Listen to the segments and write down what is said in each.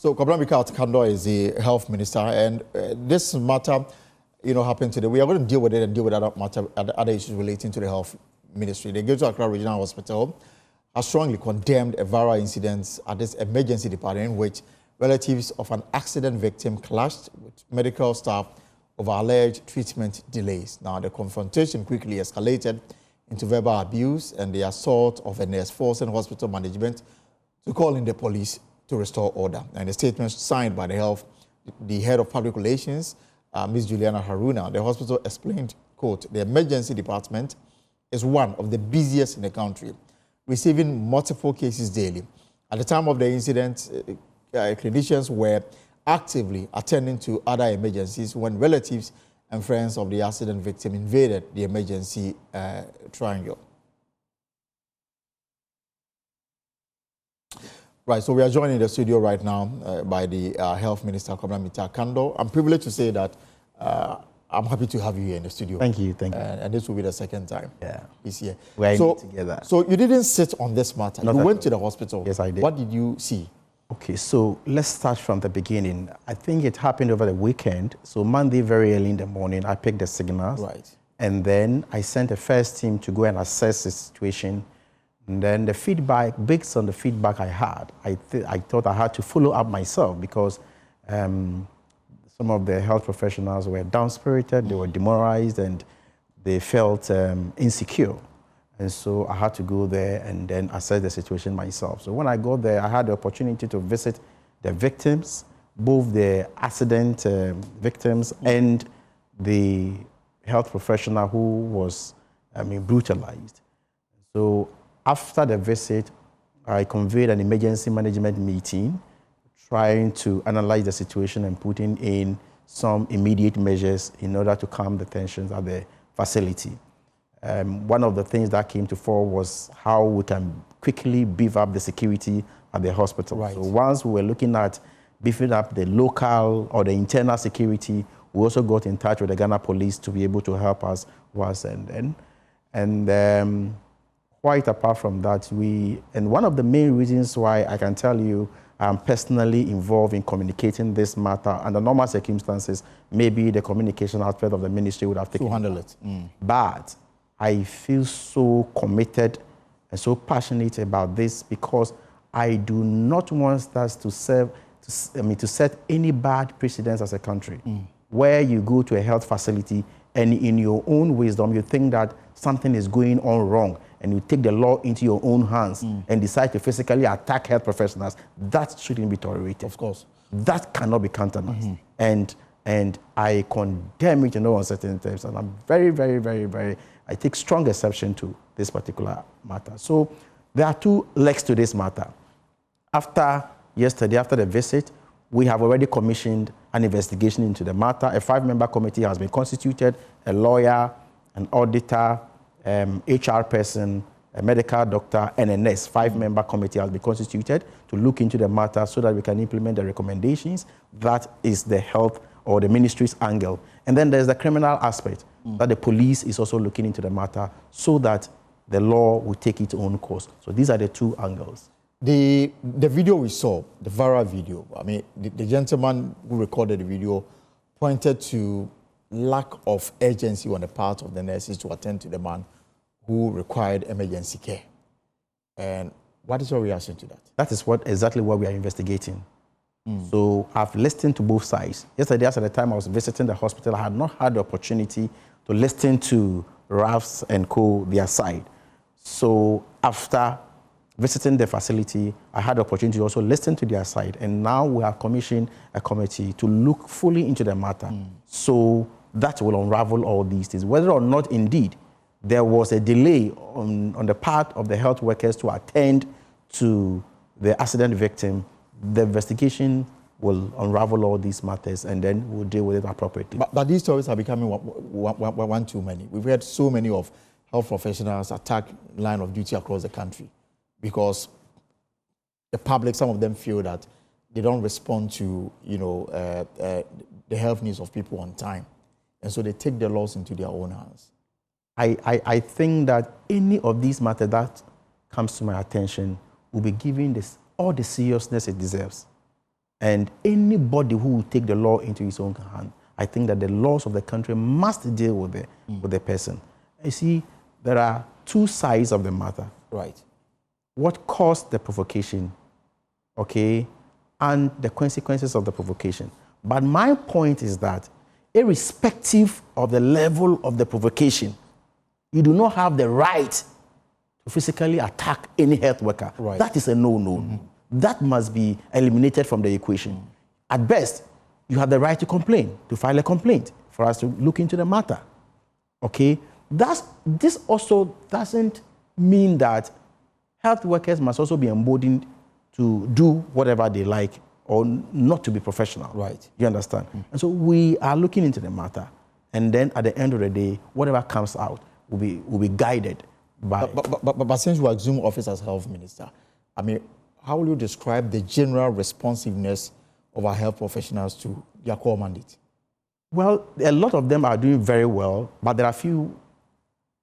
So, Kwabena Kando is the health minister, and this matter, happened today. We are going to deal with it and deal with other issues relating to the health ministry. The Greater Accra Regional Hospital has strongly condemned a viral incident at this emergency department in which relatives of an accident victim clashed with medical staff over alleged treatment delays. Now, the confrontation quickly escalated into verbal abuse and the assault of a nurse, forcing hospital management to call in the police to restore order. And the statement signed by the head of public relations, Ms. Juliana Haruna, the hospital explained, quote, the emergency department is one of the busiest in the country, receiving multiple cases daily. At the time of the incident, clinicians were actively attending to other emergencies when relatives and friends of the accident victim invaded the emergency triangle. Right, so we are joined in the studio right now by the Health Minister, Kwabena Kando. I'm privileged to say that I'm happy to have you here in the studio. Thank you, thank you. And this will be the second time this year. We're together. So you didn't sit on this matter. You went to the hospital. Yes, I did. What did you see? Okay, so let's start from the beginning. I think it happened over the weekend. So Monday, very early in the morning, I picked the signals. Right. And then I sent a first team to go and assess the situation. And then the feedback, based on the feedback I had, I thought I had to follow up myself because some of the health professionals were down-spirited, they were demoralized, and they felt insecure. And so I had to go there and then assess the situation myself. So when I got there, I had the opportunity to visit the victims, both the accident victims and the health professional who was, brutalized. So after the visit, I convened an emergency management meeting, trying to analyze the situation and putting in some immediate measures in order to calm the tensions at the facility. One of the things that came to fore was how we can quickly beef up the security at the hospital. Right. So once we were looking at beefing up the local or the internal security, we also got in touch with the Ghana police to be able to help us once and then. And quite apart from that, and one of the main reasons why I can tell you I'm personally involved in communicating this matter under normal circumstances, maybe the communication aspect of the ministry would have taken to handle it. But I feel so committed and so passionate about this because I do not want us to set any bad precedents as a country, where you go to a health facility and in your own wisdom you think that something is going on wrong and you take the law into your own hands and decide to physically attack health professionals. That shouldn't be tolerated. Of course. That cannot be countenanced. And I condemn it in no uncertain terms. And I'm very, very, very, very, I take strong exception to this particular matter. So there are two legs to this matter. After yesterday, after the visit, we have already commissioned an investigation into the matter. A 5-member committee has been constituted, a lawyer, an auditor, HR person, a medical doctor, and a nurse. 5-member committee has been constituted to look into the matter so that we can implement the recommendations. That is the health or the ministry's angle. And then there's the criminal aspect, that the police is also looking into the matter so that the law will take its own course. So these are the two angles. The video we saw, the viral video, the gentleman who recorded the video pointed to lack of urgency on the part of the nurses to attend to the man who required emergency care. And what is your reaction to that? That is exactly what we are investigating. So I've listened to both sides. Yesterday, at the time I was visiting the hospital, I had not had the opportunity to listen to Ralph's and co, their side. So after visiting the facility, I had the opportunity to also listen to their side. And now we have commissioned a committee to look fully into the matter. So that will unravel all these things. Whether or not indeed there was a delay on the part of the health workers to attend to the accident victim, the investigation will unravel all these matters and then we'll deal with it appropriately. But these stories are becoming one too many. We've had so many of health professionals attack line of duty across the country because the public, some of them feel that they don't respond to, the health needs of people on time. And so they take the laws into their own hands. I think that any of these matters that comes to my attention will be given all the seriousness it deserves. And anybody who will take the law into his own hand, I think that the laws of the country must deal with the person. You see, there are two sides of the matter. Right. What caused the provocation, okay, and the consequences of the provocation. But my point is that irrespective of the level of the provocation, you do not have the right to physically attack any health worker. Right. That is a no-no. That must be eliminated from the equation. At best, you have the right to complain, to file a complaint for us to look into the matter. Okay? This also doesn't mean that health workers must also be emboldened to do whatever they like or not to be professional. Right. You understand? And so we are looking into the matter, and then at the end of the day, whatever comes out will be guided by... But since you assume office as health minister, I mean, how will you describe the general responsiveness of our health professionals to their core mandate? Well, a lot of them are doing very well, but there are few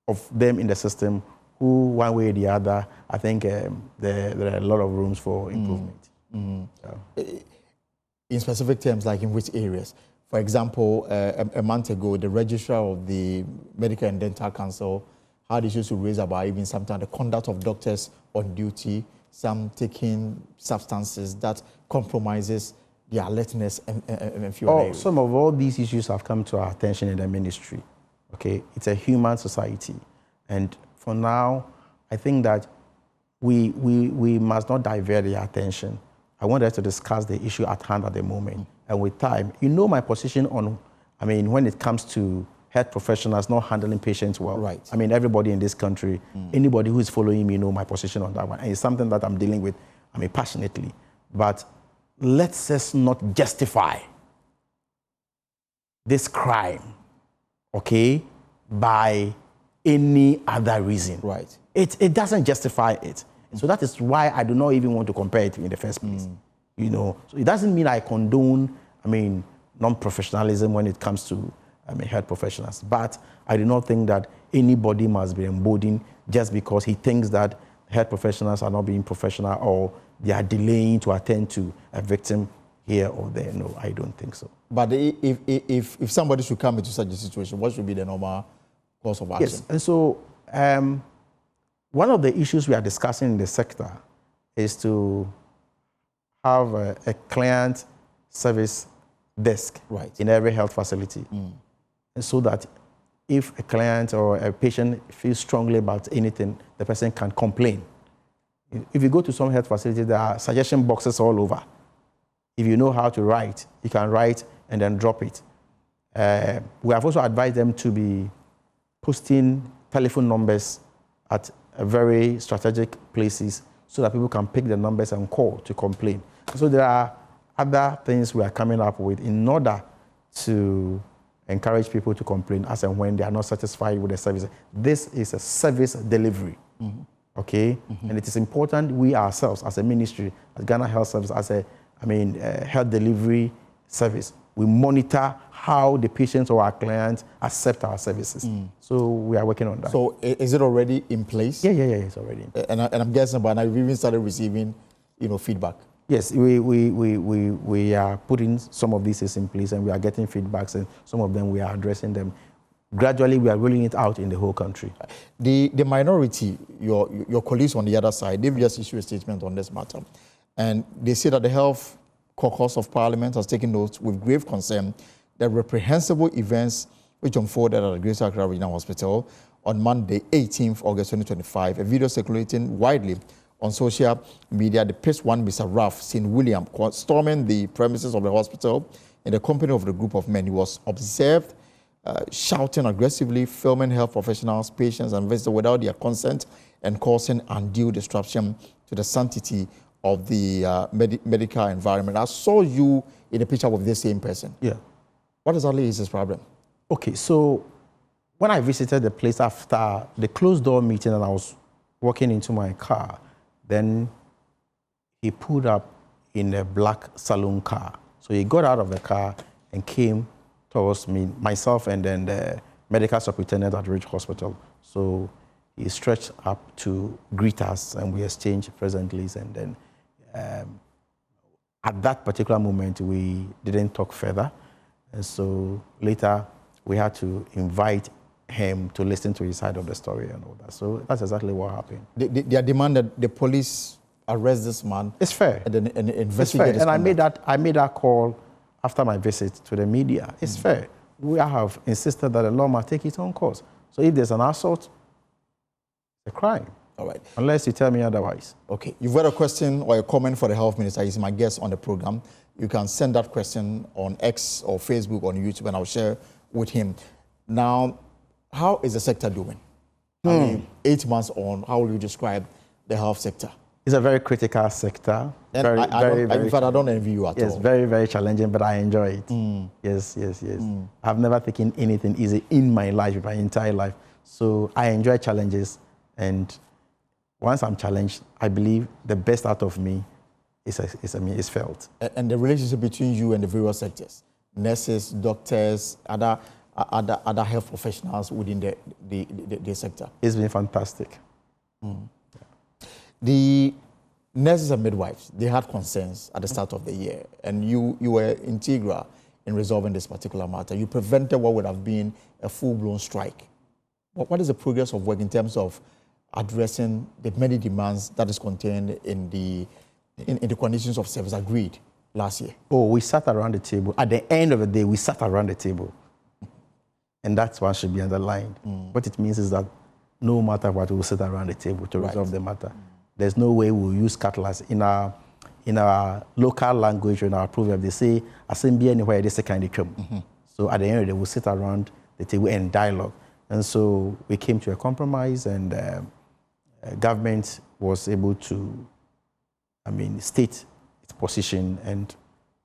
of them in the system who, one way or the other, I think there are a lot of rooms for improvement. Yeah. In specific terms, like in which areas? For example, a month ago, the registrar of the Medical and Dental Council had issues to raise about even sometimes the conduct of doctors on duty, some taking substances that compromises their alertness and few areas. Some of all these issues have come to our attention in the ministry. Okay, it's a human society, and for now, I think that we must not divert the attention. I want us to discuss the issue at hand at the moment, and with time, you know my position on, I mean, when it comes to health professionals not handling patients well. Right. I mean, everybody in this country, anybody who is following me know my position on that one. And it's something that I'm dealing with, I mean, passionately. But let's just not justify this crime, okay, by any other reason. Right. It doesn't justify it. So that is why I do not even want to compare it in the first place. You know, so it doesn't mean I condone, I mean, non-professionalism when it comes to, I mean, health professionals. But I do not think that anybody must be emboldened just because he thinks that health professionals are not being professional or they are delaying to attend to a victim here or there. No, I don't think so. But if somebody should come into such a situation, what should be the normal course of action? Yes, and so one of the issues we are discussing in the sector is to have a client service desk in every health facility. And so that if a client or a patient feels strongly about anything, the person can complain. If you go to some health facilities, there are suggestion boxes all over. If you know how to write, you can write and then drop it. We have also advised them to be posting telephone numbers at very strategic places so that people can pick the numbers and call to complain. So there are other things we are coming up with in order to encourage people to complain as and when they are not satisfied with the service. This is a service delivery, okay? And it is important we ourselves as a ministry, as Ghana Health Service, as a, health delivery service, we monitor how the patients or our clients accept our services. So we are working on that. So is it already in place? Yeah, it's already in place. And I'm guessing by now you've even started receiving, feedback. Yes, we are putting some of these in place and we are getting feedbacks, and some of them we are addressing them. Gradually, we are rolling it out in the whole country. The minority, your colleagues on the other side, they've just issued a statement on this matter. And they say that the Health Caucus of Parliament has taken note with grave concern that reprehensible events which unfolded at the Greater Accra Regional Hospital on Monday, 18th August 2025, a video circulating widely on social media depicts one Mr. Ralph St. William storming the premises of the hospital in the company of the group of men. He was observed shouting aggressively, filming health professionals, patients, and visitors without their consent and causing undue disruption to the sanctity of the medical environment. I saw you in a picture with this same person. Yeah. What exactly is his problem? Okay, so when I visited the place after the closed door meeting and I was walking into my car, then he pulled up in a black saloon car. So he got out of the car and came towards me, myself, and then the medical superintendent at Ridge Hospital. So he stretched up to greet us, and we exchanged pleasantries. And then At that particular moment, we didn't talk further. And so later, we had to invite him to listen to his side of the story and all that. So that's exactly what happened. They demanded the police arrest this man. It's fair. And then investigate it's fair. And I made that call after my visit to the media. It's fair. I have insisted that the law must take its own course. So if there's an assault, it's a crime. All right. Unless you tell me otherwise. Okay. You've got a question or a comment for the health minister. He's my guest on the program. You can send that question on X or Facebook or on YouTube, and I'll share with him. Now, how is the sector doing? I mean, 8 months on, how will you describe the health sector? It's a very critical sector. And in fact, I don't envy you at all. Yes, very, very challenging, but I enjoy it. Yes. I've never taken anything easy in my life, my entire life. So I enjoy challenges, and once I'm challenged, I believe the best out of me is felt. And the relationship between you and the various sectors, nurses, doctors, other health professionals within the sector? It's been fantastic. The nurses and midwives, they had concerns at the start of the year, and you were integral in resolving this particular matter. You prevented what would have been a full-blown strike. What is the progress of work in terms of addressing the many demands that is contained in the conditions of service agreed last year? Oh, we sat around the table. At the end of the day, we sat around the table. And that's what should be underlined. What it means is that no matter what, we'll sit around the table to resolve the matter. There's no way we'll use cutlass. In our local language, in our proverb, they say, "Assembly anywhere, this kind of come." So at the end of the day, we'll sit around the table and dialogue. And so we came to a compromise, and government was able to, state its position. And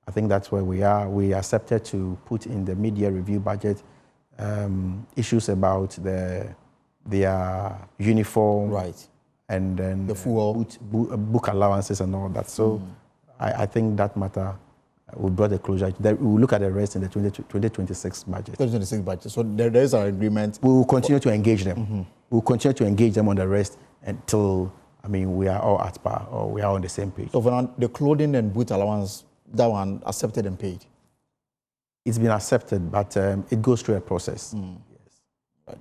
I think that's where we are. We accepted to put in the mid-year review budget issues about their uniform, and then the fuel, book allowances and all that. So I think that matter we brought a closure. We will look at the rest in the 2026 budget. 2026 budget. So there is an agreement. We will continue to engage them. We will continue to engage them on the rest until we are all at par or we are on the same page. So for now, the clothing and boot allowance, that one accepted and paid? It's been accepted, but it goes through a process. Yes. Right.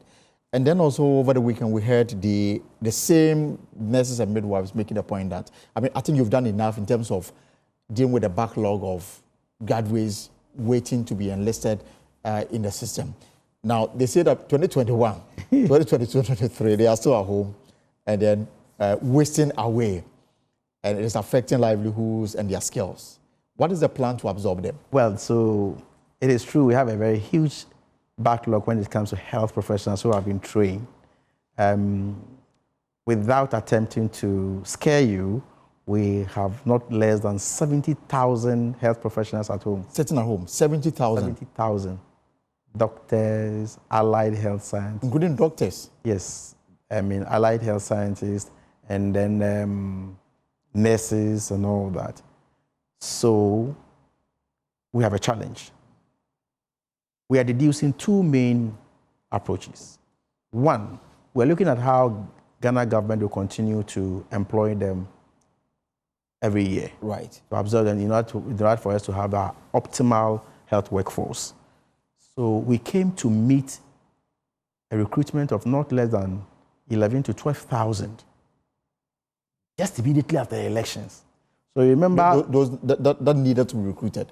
And then also over the weekend, we heard the same nurses and midwives making the point that, I think you've done enough in terms of dealing with the backlog of graduates waiting to be enlisted in the system. Now, they say that 2021, 2022, 2023, they are still at home and then wasting away, and it is affecting livelihoods and their skills. What is the plan to absorb them? Well, so it is true we have a very huge backlog when it comes to health professionals who have been trained. Without attempting to scare you, we have not less than 70,000 health professionals at home. Sitting at home, 70,000? 70,000. Doctors, allied health scientists. Including doctors? Yes. Allied health scientists, and then nurses and all that. So we have a challenge. We are deducing two main approaches. One, we're looking at how Ghana government will continue to employ them every year. Right. To absorb them in order for us to have our optimal health workforce. So we came to meet a recruitment of not less than 11 to 12,000 just immediately after the elections. So remember... That needed to be recruited?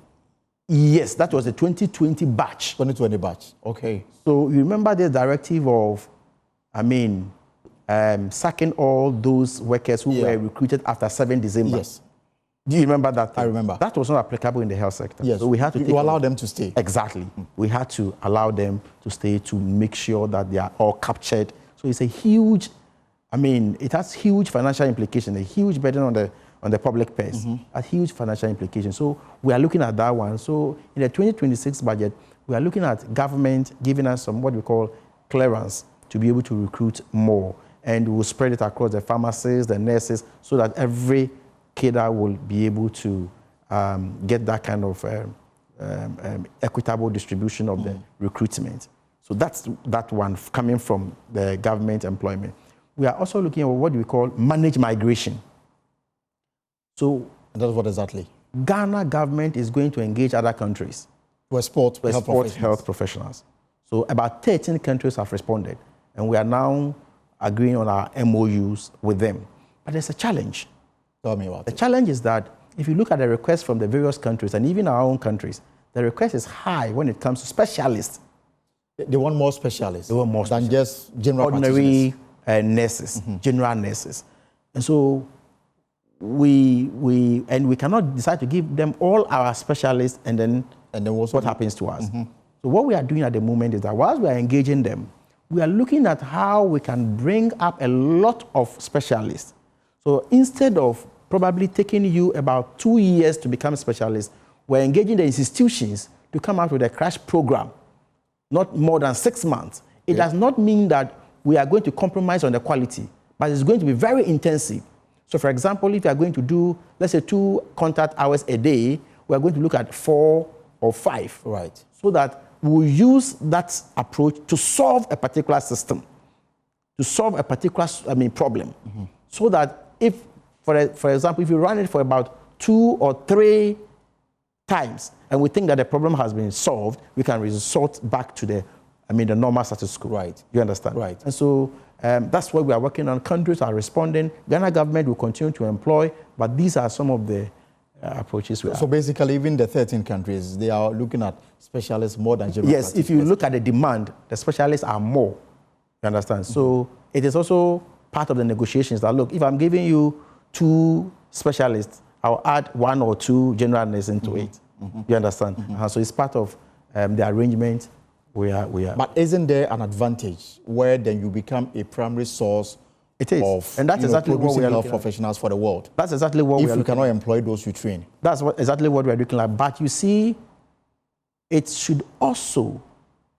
Yes, that was the 2020 batch. 2020 batch, okay. So you remember the directive of, sacking all those workers who were recruited after 7 December? Yes. Do you remember that thing? I remember. That was not applicable in the health sector. Yes. So we had to allow them to stay. Exactly. We had to allow them to stay to make sure that they are all captured. So it's a huge, it has huge financial implications, a huge burden on the public purse, a huge financial implication. So we are looking at that one. So in the 2026 budget, we are looking at government giving us some what we call clearance to be able to recruit more. And we'll spread it across the pharmacists, the nurses, so that every cadre will be able to get that kind of equitable distribution of the recruitment. So that's that one coming from the government employment. We are also looking at what we call managed migration. So that's what exactly? Ghana government is going to engage other countries to export health professionals. So about 13 countries have responded, and we are now agreeing on our MOUs with them. But there's a challenge. Tell me about it. The challenge is that if you look at the requests from the various countries, and even our own countries, the request is high when it comes to specialists. They want more specialists. They want more than just general ordinary nurses, general nurses. And so we cannot decide to give them all our specialists and then what happens to us. So what we are doing at the moment is that whilst we are engaging them, we are looking at how we can bring up a lot of specialists. So instead of probably taking you about 2 years to become a specialist, we're engaging the institutions to come out with a crash program, not more than 6 months. It does not mean that we are going to compromise on the quality, but it's going to be very intensive. So for example, if you are going to do, let's say 2 contact hours a day, we are going to look at 4 or 5. Right. So that we'll use that approach to solve a particular system, to solve a particular problem. So that if, for example, if you run it for about 2 or 3 times and we think that the problem has been solved, we can resort back to the normal status quo. Right. You understand? Right. And so that's what we are working on. Countries are responding. Ghana government will continue to employ, but these are some of the approaches we have. So basically, even the 13 countries, they are looking at specialists more than general Yes, if you look at the demand, the specialists are more. You understand? So it is also part of the negotiations that, look, if I'm giving you 2 specialists, I'll add 1 or 2 general nurses into it. You understand? So it's part of the arrangement we are. But isn't there an advantage where then you become a primary source of and that's exactly what we are health professionals for the world? That's exactly what we are if you cannot employ those you train. That's exactly what we are looking at. But you see, it should also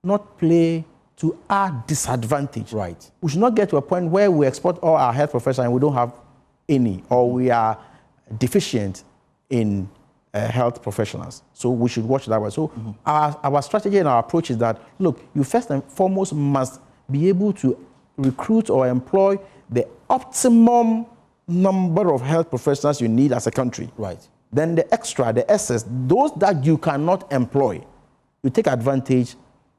not play to our disadvantage. Right. We should not get to a point where we export all our health professionals and we don't have any, or we are deficient in health professionals. So we should watch that way. So our strategy and our approach is that, look, you first and foremost must be able to recruit or employ the optimum number of health professionals you need as a country. Right. Then the extra, the excess, those that you cannot employ, you take advantage,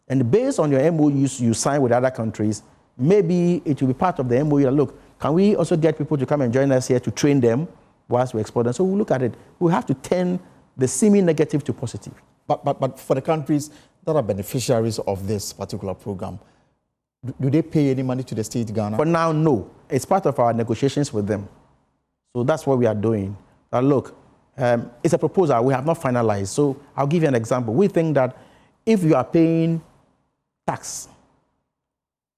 and based on your MOUs you sign with other countries, maybe it will be part of the MOU. Look, can we also get people to come and join us here to train them whilst we export them? So we look at it. We have to turn the semi-negative to positive. But for the countries that are beneficiaries of this particular program, do they pay any money to the state, Ghana? For now, no. It's part of our negotiations with them. So that's what we are doing. Look, it's a proposal. We have not finalized. So I'll give you an example. We think that if you are paying tax,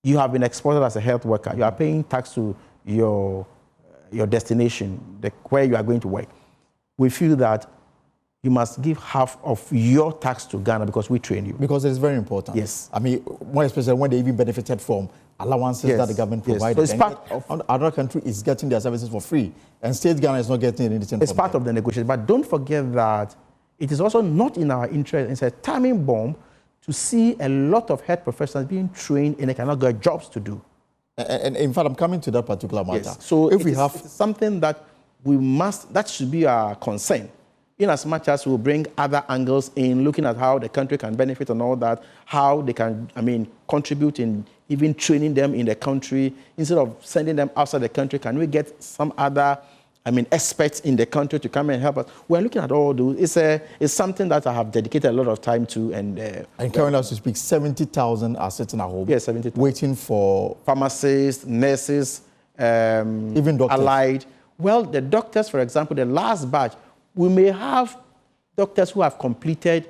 you have been exported as a health worker, you are paying tax to your destination, where you are going to work. We feel that you must give half of your tax to Ghana because we train you. Because it is very important. Yes. More especially when they even benefited from allowances that the government provided. So it's part of another country is getting their services for free, and state Ghana is not getting anything. It's part of the negotiation. But don't forget that it is also not in our interest. It's a timing bomb to see a lot of health professionals being trained and they cannot get jobs to do. And in fact, I'm coming to that particular matter. Yes. So if we have something that that should be our concern, in as much as we'll bring other angles in, looking at how the country can benefit and all that, how they can, contribute in even training them in the country. Instead of sending them outside the country, can we get some other, experts in the country to come and help us? We're looking at all those. It's something that I have dedicated a lot of time to. And currently, as we speak, 70,000 are sitting at home. Yes, 70,000. Waiting for pharmacists, nurses, even doctors. Allied. Well, the doctors, for example, the last batch, we may have doctors who have completed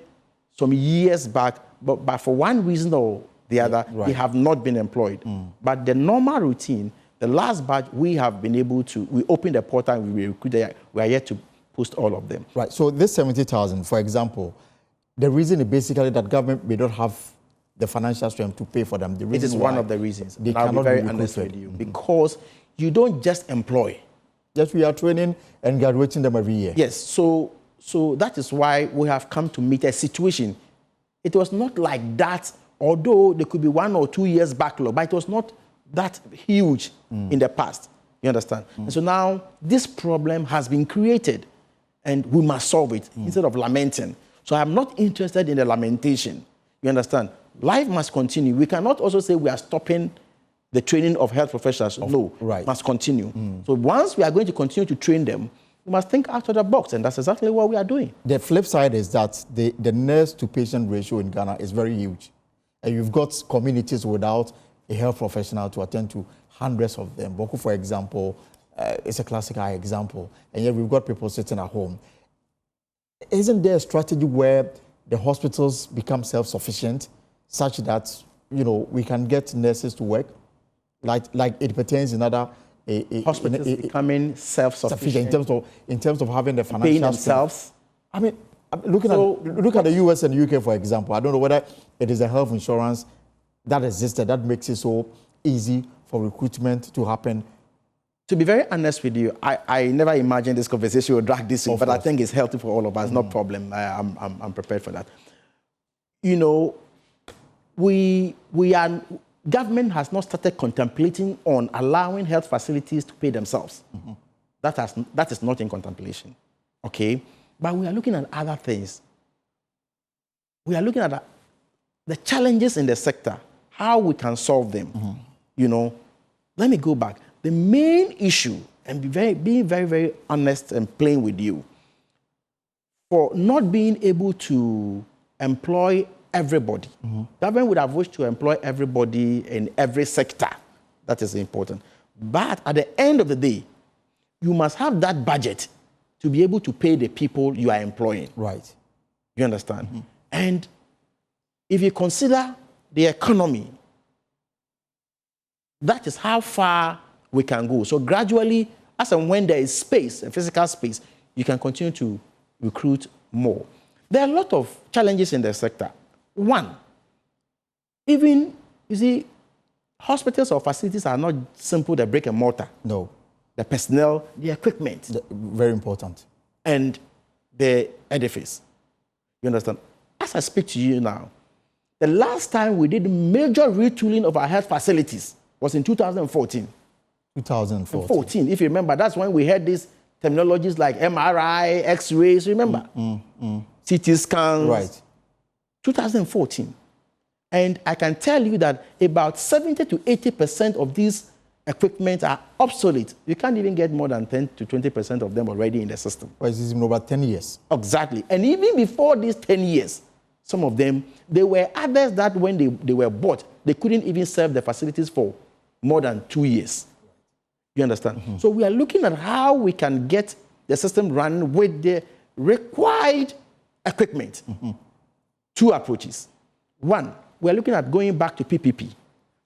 some years back, but for one reason or the other, they have not been employed. But the normal routine, the last batch, we have been able to, we opened the portal and we recruited, we are yet to post all of them. Right, so this 70,000, for example, the reason is basically that government may not have the financial strength to pay for them. It is one of the reasons. They I'll cannot be very be honest with you, because you don't just employ. Yes, we are training and graduating them every year. Yes, so that is why we have come to meet a situation. It was not like that, although there could be 1 or 2 years backlog, but it was not that huge in the past. You understand? And so now this problem has been created. and we must solve it instead of lamenting. So I'm not interested in the lamentation. You understand? Life must continue. We cannot also say we are stopping the training of health professionals. No, must continue. So once we are going to continue to train them, we must think out of the box, and that's exactly what we are doing. The flip side is that the nurse-to-patient ratio in Ghana is very huge. And you've got communities without a health professional to attend to hundreds of them. Boku, for example, is a classic example. And yet we've got people sitting at home. Isn't there a strategy where the hospitals become self-sufficient such that, we can get nurses to work? Like it pertains in other hospitals becoming self-sufficient in terms of having the financial paying themselves. I mean, look at the US and the UK, for example. I don't know whether it is the health insurance that existed that makes it so easy for recruitment to happen. To be very honest with you, I never imagined this conversation would drag this in, but I think it's healthy for all of us. No problem. I'm prepared for that. Government has not started contemplating on allowing health facilities to pay themselves. That is not in contemplation, okay? But we are looking at other things. We are looking at the challenges in the sector, how we can solve them. Let me go back. The main issue, and being very, very honest and plain with you, for not being able to employ everybody. Government would have wished to employ everybody in every sector. That is important. But at the end of the day, you must have that budget to be able to pay the people you are employing. Right. You understand? And if you consider the economy, that is how far we can go. So gradually, as and when there is space, a physical space, you can continue to recruit more. There are a lot of challenges in the sector. One, even, you see, hospitals or facilities are not simple, the brick and mortar. No. The personnel, the equipment. Very important. And the edifice. You understand? As I speak to you now, the last time we did major retooling of our health facilities was in 2014. 2014. If you remember, that's when we had these terminologies like MRI, X-rays, remember? CT scans. Right. 2014. And I can tell you that about 70 to 80% of these equipment are obsolete. You can't even get more than 10 to 20% of them already in the system. Well, it's been over 10 years. Exactly. And even before these 10 years, some of them, there were others that when they were bought, they couldn't even serve the facilities for more than 2 years. You understand? So we are looking at how we can get the system run with the required equipment. Two approaches. One, we're looking at going back to PPP,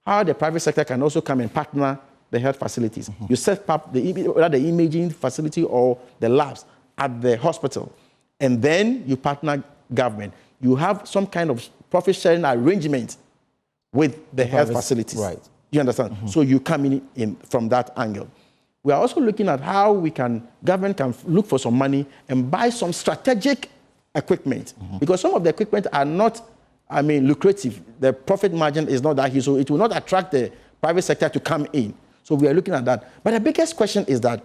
how the private sector can also come and partner the health facilities. You set up the imaging facility or the labs at the hospital, and then you partner government. You have some kind of profit-sharing arrangement with the health facilities. Right. You understand? So you come in from that angle. We are also looking at how government can look for some money and buy some strategic equipment, because some of the equipment are not, lucrative. The profit margin is not that huge, so it will not attract the private sector to come in. So we are looking at that. But the biggest question is that,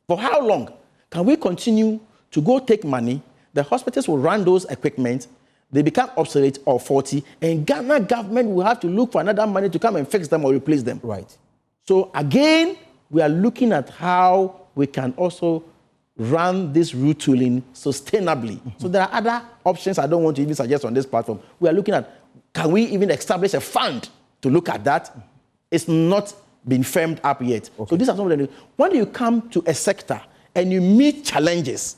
for how long can we continue to go take money? The hospitals will run those equipment, they become obsolete or faulty, and Ghana government will have to look for another money to come and fix them or replace them. Right. So again, we are looking at how we can also run this retooling sustainably. So there are other options I don't want to even suggest on this platform. We are looking at, can we even establish a fund to look at that? It's not been firmed up yet. Okay. So these are some of the, when you come to a sector and you meet challenges,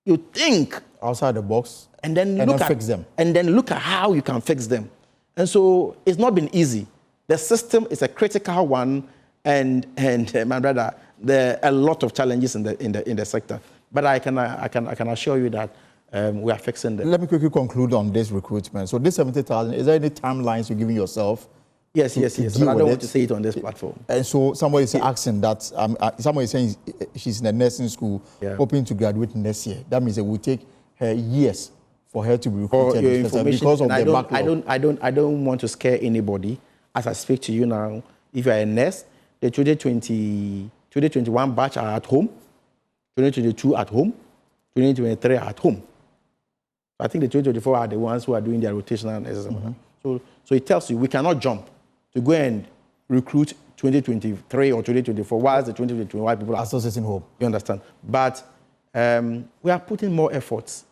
you think outside the box and then fix them. And then look at how you can fix them. And so it's not been easy. The system is a critical one, and my brother, there are a lot of challenges in the sector. But I can assure you that we are fixing them. Let me quickly conclude on this recruitment. So this 70,000, is there any timelines you're giving yourself? Yes. But I don't want to say it on this platform. And so somebody is asking that, somebody is saying she's in a nursing school, hoping to graduate next year. That means it will take her years for her to be recruited because of the backlog. I don't want to scare anybody. As I speak to you now, if you're a nurse, the 2021 batch are at home, 2022 at home, 2023 are at home. I think the 2024 are the ones who are doing their rotational exercise. So it tells you we cannot jump to go and recruit 2023 or 2024 whilst the 2021 people are associating home. You understand? But we are putting more efforts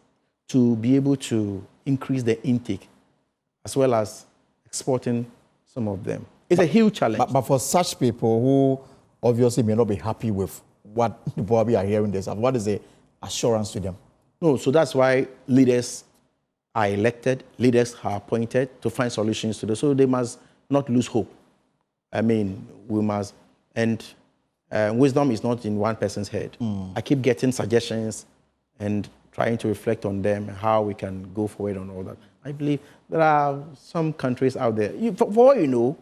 to be able to increase the intake as well as exporting some of them. It's a huge challenge. But for such people who obviously may not be happy with what we are hearing this, what is the assurance to them? No, so that's why leaders are elected, leaders are appointed to find solutions to this. So they must not lose hope. I mean, we must, and wisdom is not in one person's head. I keep getting suggestions and trying to reflect on them and how we can go forward on all that. I believe there are some countries out there. For all you know,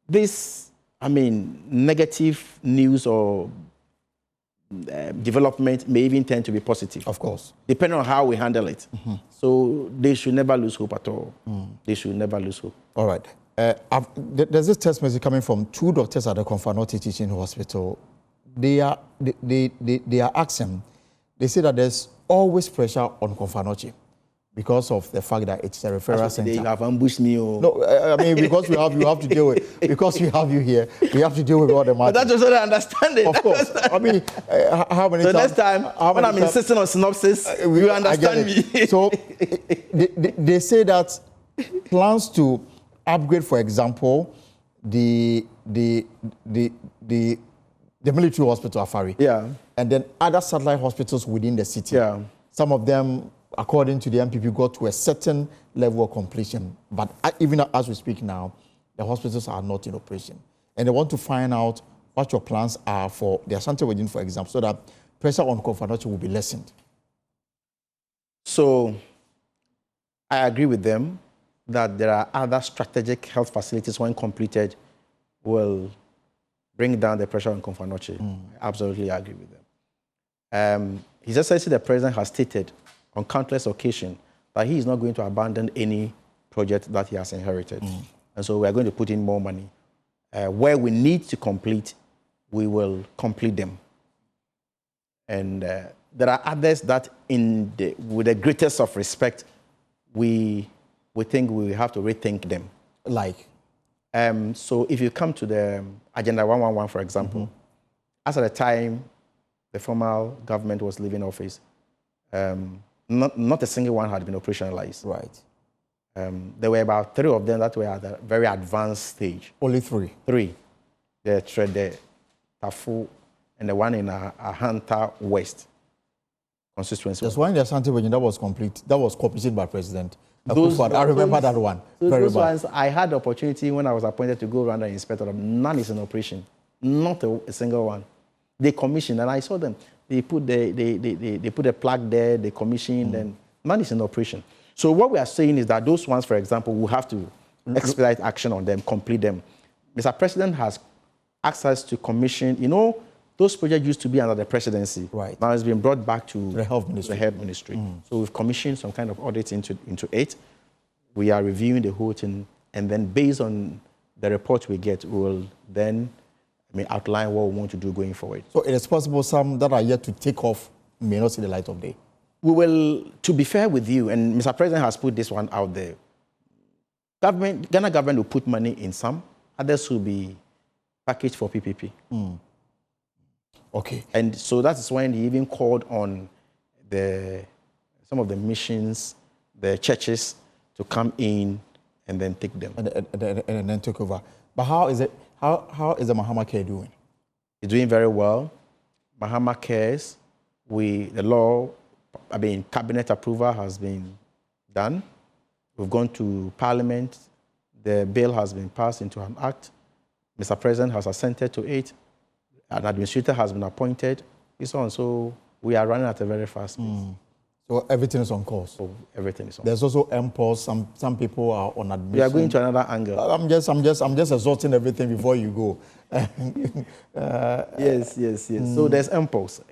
this, negative news or development may even tend to be positive. Of course. Depending on how we handle it. So they should never lose hope at all. They should never lose hope. All right. There's this text message coming from 2 doctors at the Konfanoti Teaching Hospital. They are asking, they say that there's always pressure on Konfanoti because of the fact that it's a referral center. They have ambushed me. No, because you have to deal with, because we have you here, we have to deal with all the matters. But that's also the understanding. Of course. How many so times? Next time, when I'm insisting on synopsis, you understand me. So they say that plans to upgrade, for example, the military hospital, Afari. Yeah. And then other satellite hospitals within the city. Yeah. Some of them, according to the MPP, got to a certain level of completion. But even as we speak now, the hospitals are not in operation. And they want to find out what your plans are for the Ashanti region, for example, so that pressure on Konfanoti will be lessened. So I agree with them that there are other strategic health facilities when completed will bring down the pressure on Konfanoti. I absolutely agree with them. His Excellency the President has stated on countless occasions that he is not going to abandon any project that he has inherited. And so we are going to put in more money. Where we need to complete, we will complete them. And there are others that, with the greatest of respect, we think we have to rethink them. Like? So if you come to the Agenda 111, for example, as at the time the former government was leaving office, not a single one had been operationalized. Right. There were about 3 of them that were at a very advanced stage. Only 3? 3. The Tafu, and the one in Ahanta West constituency. There's one in the Ashanti region that was complete, that was completed by President. I remember that one. Those ones, I had the opportunity when I was appointed to go around and inspect them. None is in operation. Not a single one. They commissioned, and I saw them. They put a plug there, they commissioned, and none is in operation. So what we are saying is that those ones, for example, we have to expedite action on them, complete them. Mr. President has asked us to commission, those projects used to be under the presidency. Right. Now it's been brought back to the health ministry. So we've commissioned some kind of audit into it. We are reviewing the whole thing, and then based on the report we get, we will then outline what we want to do going forward. So it is possible some that are yet to take off may not see the light of day. We will, to be fair with you, and Mr. President has put this one out there. Ghana government will put money in some, others will be packaged for PPP. Okay. And so that is when he even called on some of the missions, the churches, to come in and then take them. And then take over. But how is the Mahama Care doing? It's doing very well. Mahama Cares, cabinet approval has been done. We've gone to Parliament. The bill has been passed into an act. Mr. President has assented to it. An administrator has been appointed. So we are running at a very fast pace. So everything is on course. So everything is on. There's also Mpox. Some people are on admission. We are going to another angle. I'm just exhausting everything before you go. Yes. So there's Mpox.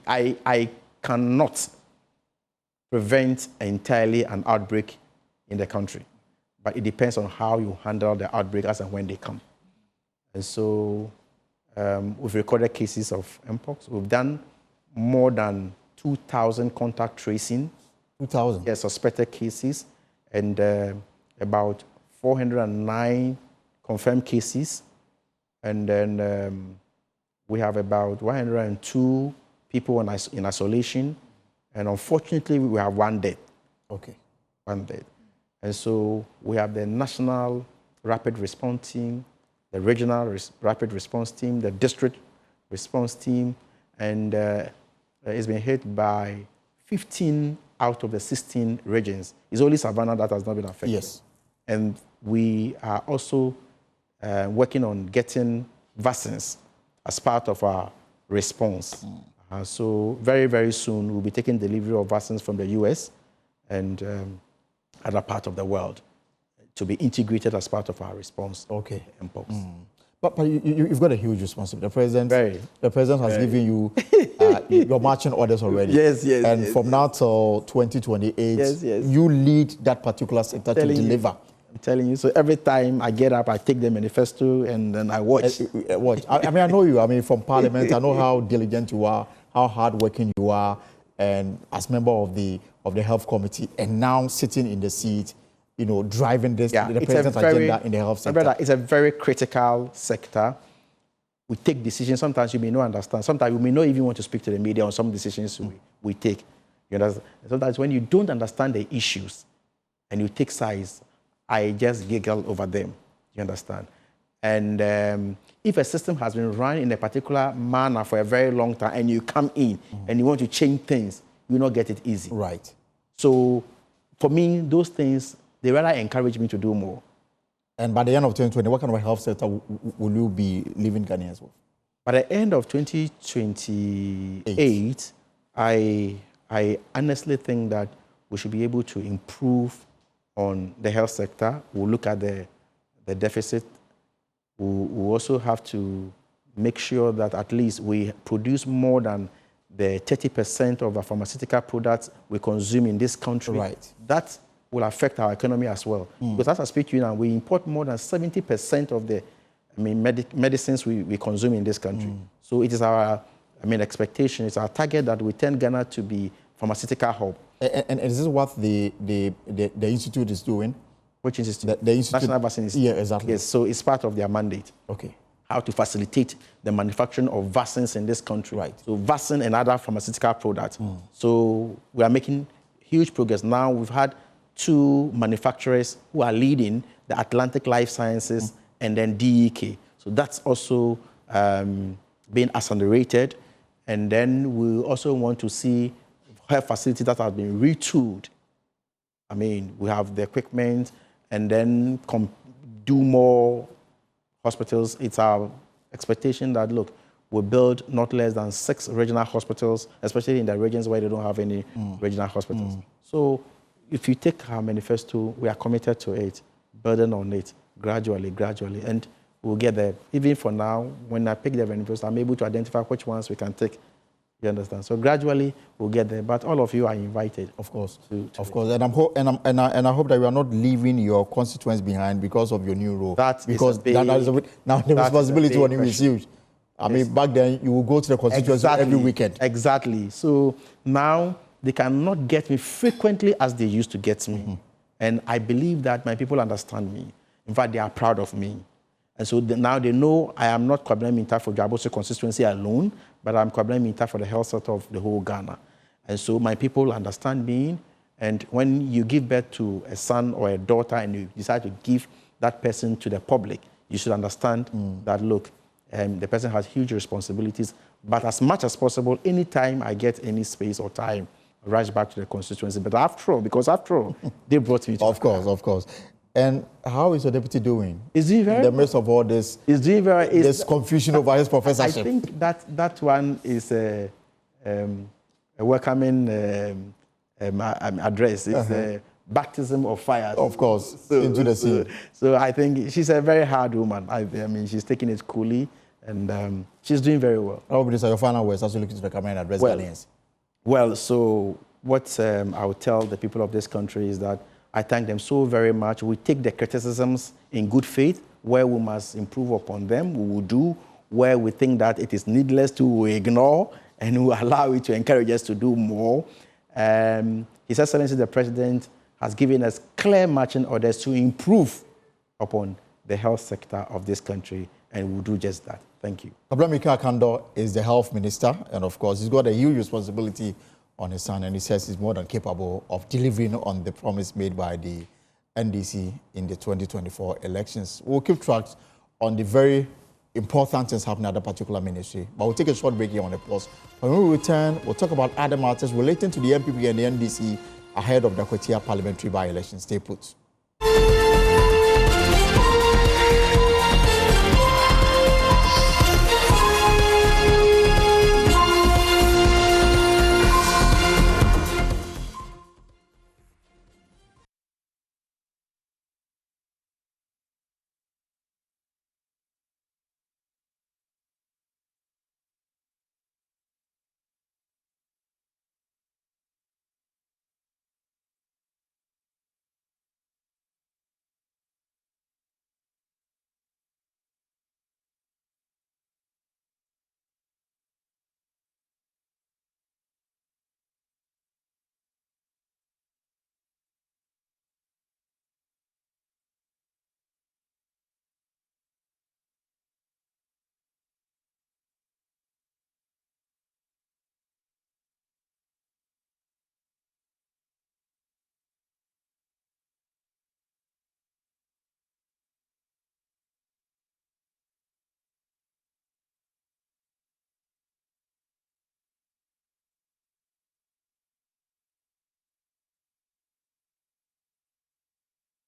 I cannot prevent entirely an outbreak in the country, but it depends on how you handle the outbreak as and when they come. And so we've recorded cases of Mpox. We've done more than 2,000 contact tracing. 2,000? Yes, suspected cases, and about 409 confirmed cases. And then we have about 102 people in isolation. And unfortunately, we have one death. Okay. One death. And so we have the National Rapid Response Team, the Regional Rapid Response Team, the District Response Team, and it's been hit by 15 out of the 16 regions. It's only Savannah that has not been affected. Yes. And we are also working on getting vaccines as part of our response. So very, very soon, we'll be taking delivery of vaccines from the US and other parts of the world to be integrated as part of our response. Okay. Mpox. But you've got a huge responsibility. The president has given you your marching orders already. Yes. And from now till 2028, you lead that particular sector to deliver. I'm telling you. So every time I get up, I take the manifesto and then I watch. I mean, I know you. I mean, from Parliament, I know how diligent you are, how hardworking you are, and as member of the Health Committee, and now sitting in the seat, you know, driving the president's agenda in the health sector. Brother, it's a very critical sector. We take decisions. Sometimes you may not understand. Sometimes you may not even want to speak to the media on some decisions we take. You understand? Sometimes when you don't understand the issues and you take sides, I just giggle over them. You understand? And if a system has been run in a particular manner for a very long time and you come in and you want to change things, you will not get it easy. Right. So for me, those things, they rather encourage me to do more. And by the end of 2020, what kind of a health sector will you be leaving Ghanaians with? By the end of 2028, I honestly think that we should be able to improve on the health sector. We'll look at the deficit. We'll also have to make sure that at least we produce more than the 30% of the pharmaceutical products we consume in this country. Right. That will affect our economy as well. Because as I speak to you now, we import more than 70% of the medicines we consume in this country. So it is our expectation, it's our target that we turn Ghana to be pharmaceutical hub. And is this what the institute is doing? Which institute? The institute. National Vaccine Institute. Yeah, exactly. Yes, so it's part of their mandate. Okay. How to facilitate the manufacturing of vaccines in this country. Right. So vaccine and other pharmaceutical products. So we are making huge progress. Now we've had 2 manufacturers who are leading, the Atlantic Life Sciences and then DEK. So that's also being accelerated. And then we also want to see health facilities that have been retooled. I mean, we have the equipment and then do more hospitals. It's our expectation that, look, we'll build not less than 6 regional hospitals, especially in the regions where they don't have any regional hospitals. So if you take our manifesto, we are committed to it, burden on it, gradually, and we'll get there. Even for now, when I pick the manifesto, I'm able to identify which ones we can take. You understand? So gradually, we'll get there. But all of you are invited. Of course. Of course. And I hope that you are not leaving your constituents behind because of your new role. Now the responsibility on you is huge. I mean, back then, you will go to the constituency every weekend. Exactly. So now, they cannot get me frequently as they used to get me. And I believe that my people understand me. In fact, they are proud of me. And so now they know I am not Kwabena Minta for Dwabose constituency alone, but I'm Kwabena Minta for the health sector of the whole Ghana. And so my people understand me. And when you give birth to a son or a daughter and you decide to give that person to the public, you should understand that, look, the person has huge responsibilities. But as much as possible, anytime I get any space or time, I rush back to the constituency. But after all, they brought me to Of course. And how is your deputy doing? Is he very? In the midst of all this, this confusion over his professorship. I think that one is a welcoming address. It's a baptism of fire. Of course, into the sea. So I think she's a very hard woman. I mean, she's taking it coolly, and she's doing very well. How would you say your final words as you look into the camera and address Ghanaians? Well, so what I would tell the people of this country is that I thank them so very much. We take the criticisms in good faith. Where we must improve upon them, we will do. Where we think that it is needless to, we ignore. and will allow it to encourage us to do more. His Excellency the President has given us clear marching orders to improve upon the health sector of this country, and we'll do just that. Thank you. Abramika Kando is the health minister, and of course, he's got a huge responsibility on his hand, and he says he's more than capable of delivering on the promise made by the NDC in the 2024 elections. We'll keep track on the very important things happening at that particular ministry, but we'll take a short break here on the pause. When we return, we'll talk about other matters relating to the MPP and the NDC ahead of the Kwatia parliamentary by-election. Stay put.